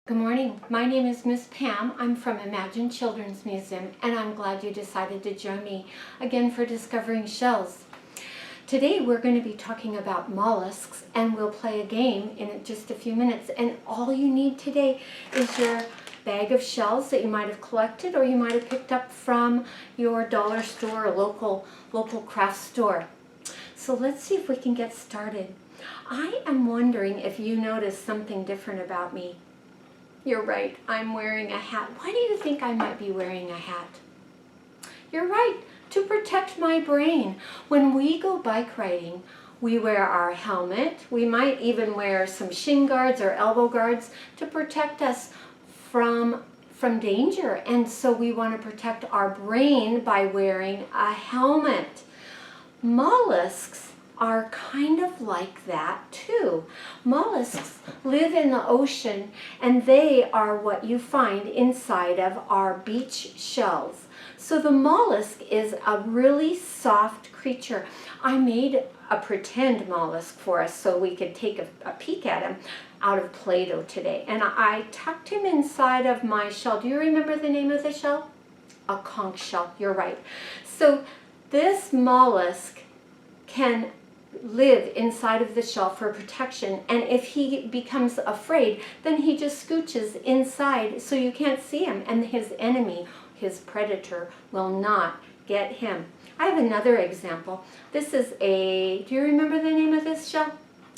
Good morning. My name is Miss Pam. I'm from Imagine Children's Museum, and I'm glad you decided to join me again for Discovering Shells. Today we're going to be talking about mollusks, and we'll play a game in just a few minutes. And all you need today is your bag of shells that you might have collected or you might have picked up from your dollar store or local craft store. So let's see if we can get started. I am wondering if you noticed something different about me. You're right, I'm wearing a hat. Why do you think I might be wearing a hat? You're right, to protect my brain. When we go bike riding, we wear our helmet. We might even wear some shin guards or elbow guards to protect us from danger. And so we want to protect our brain by wearing a helmet. Mollusks are kind of like that too. Mollusks live in the ocean, and they are what you find inside of our beach shells. So the mollusk is a really soft creature. I made a pretend mollusk for us so we could take a peek at him out of Play-Doh today. And I tucked him inside of my shell. Do you remember the name of the shell? A conch shell, you're right. So this mollusk can live inside of the shell for protection, and if he becomes afraid, then he just scooches inside so you can't see him, and his enemy, his predator, will not get him. I have another example. This is do you remember the name of this shell?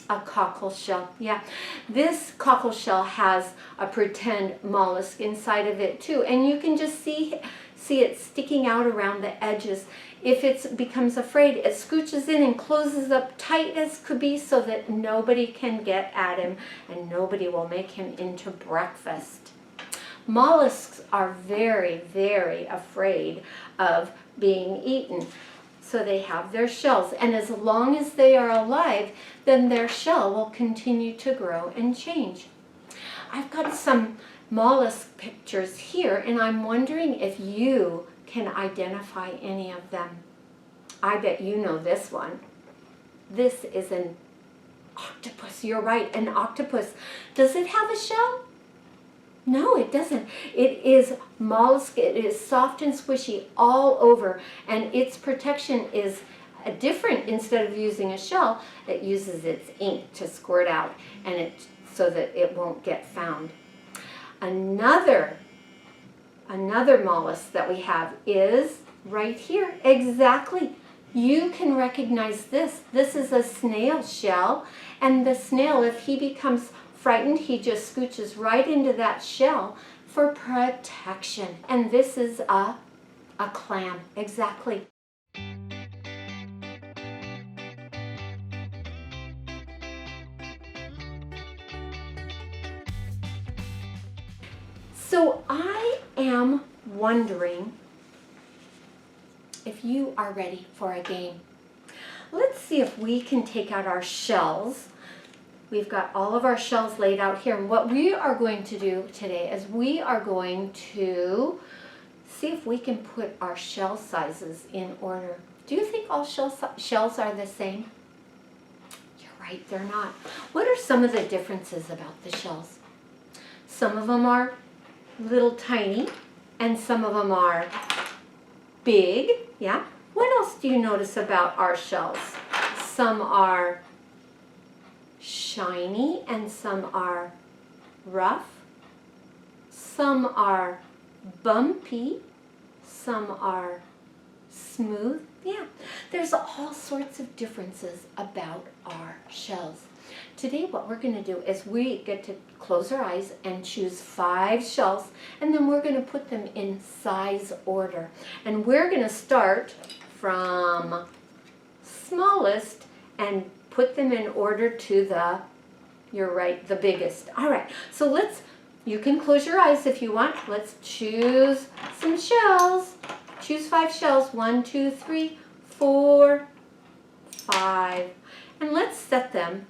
A cockle shell. Yeah, this cockle shell has a pretend mollusk inside of it too, and you can just see it sticking out around the edges. If it becomes afraid, it scooches in and closes up tight as could be so that nobody can get at him and nobody will make him into breakfast. Mollusks are very, very afraid of being eaten. So they have their shells, and as long as they are alive, then their shell will continue to grow and change. I've got some mollusk pictures here, and I'm wondering if you can identify any of them. I bet you know this one. This is an octopus. You're right, an octopus. Does it have a shell? No, it doesn't. It is mollusk. It is soft and squishy all over, and its protection is different. Instead of using a shell, it uses its ink to squirt out, and so that it won't get found. Another mollusk that we have is right here. Exactly. You can recognize this. This is a snail shell, and the snail, if he becomes frightened, he just scooches right into that shell for protection. And this is a clam. Exactly. So I am wondering if you are ready for a game. Let's see if we can take out our shells. We've got all of our shells laid out here, and what we are going to do today is we are going to see if we can put our shell sizes in order. Do you think all shells are the same? You're right, they're not. What are some of the differences about the shells? Some of them are little tiny, and some of them are big. Yeah. What else do you notice about our shells? Some are shiny and some are rough. Some are bumpy. Some are smooth. Yeah. There's all sorts of differences about our shells. Today what we're going to do is we get to close our eyes and choose 5 shells, and then we're going to put them in size order. And we're going to start from smallest and put them in order to you're right, the biggest. All right, so you can close your eyes if you want. Let's choose some shells. Choose 5 shells. 1, 2, 3, 4, 5. And let's set them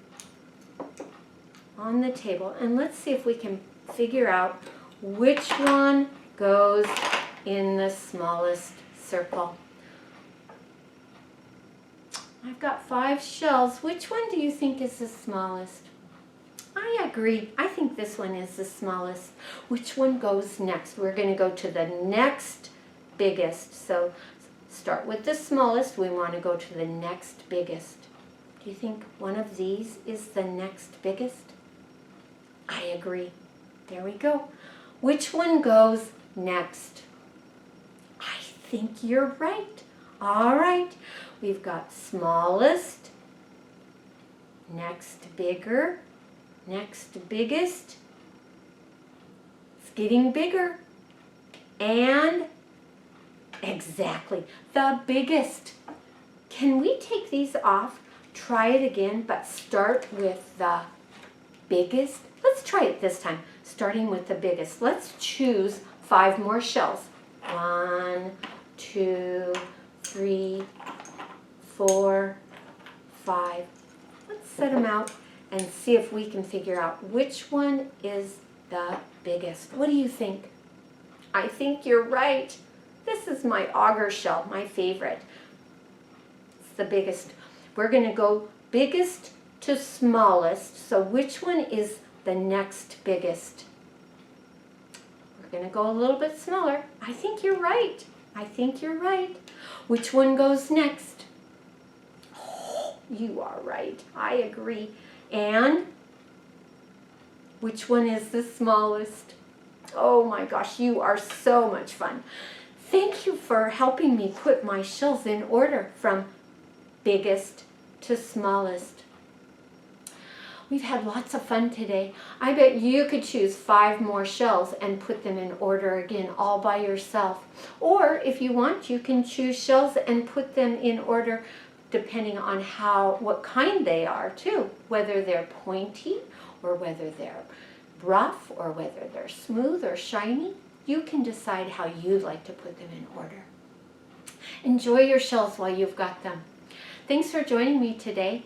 on the table, and let's see if we can figure out which one goes in the smallest circle. I've got 5 shells. Which one do you think is the smallest? I agree. I think this one is the smallest. Which one goes next? We're going to go to the next biggest. So start with the smallest. We want to go to the next biggest. Do you think one of these is the next biggest? I agree. There we go. Which one goes next? I think you're right. All right. We've got smallest, next bigger, next biggest. It's getting bigger. And exactly, the biggest. Can we take these off? Try it again, but start with the biggest. Let's try it this time, starting with the biggest. Let's choose 5 more shells. 1, 2, 3, 4, 5. Let's set them out and see if we can figure out which one is the biggest. What do you think? I think you're right. This is my auger shell, my favorite. It's the biggest. We're going to go biggest to smallest. So which one is the next biggest? We're going to go a little bit smaller. I think you're right. I think you're right. Which one goes next? Oh, you are right. I agree. And which one is the smallest? Oh my gosh, you are so much fun. Thank you for helping me put my shells in order from biggest to smallest. We've had lots of fun today. I bet you could choose 5 more shells and put them in order again all by yourself. Or if you want, you can choose shells and put them in order depending on what kind they are too. Whether they're pointy or whether they're rough or whether they're smooth or shiny. You can decide how you'd like to put them in order. Enjoy your shells while you've got them. Thanks for joining me today.